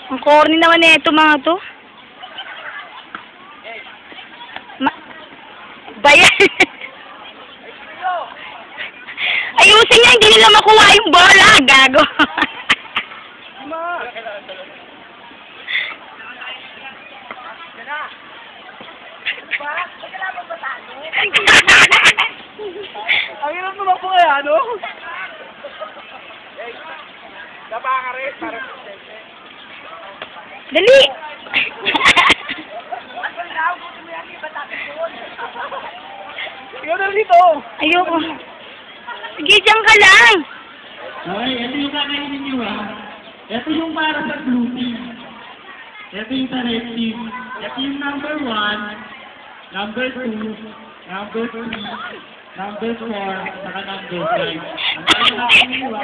Ang corny naman na ito mga to. Bayan. Ayusin niya, hindi nila makuha yung bola. Gago. Ang hirap naman po kaya, ano? Napakarit, para Dali. Ikaw na dito. Ayoko. Sige, dyan ka lang. Okay, ito yung kakainin nyo Ito yung para sa blue team. Ito yung sa red team. Ito yung number 1, number 2, number 3, number 4, saka number 5. Ang kakainin nyo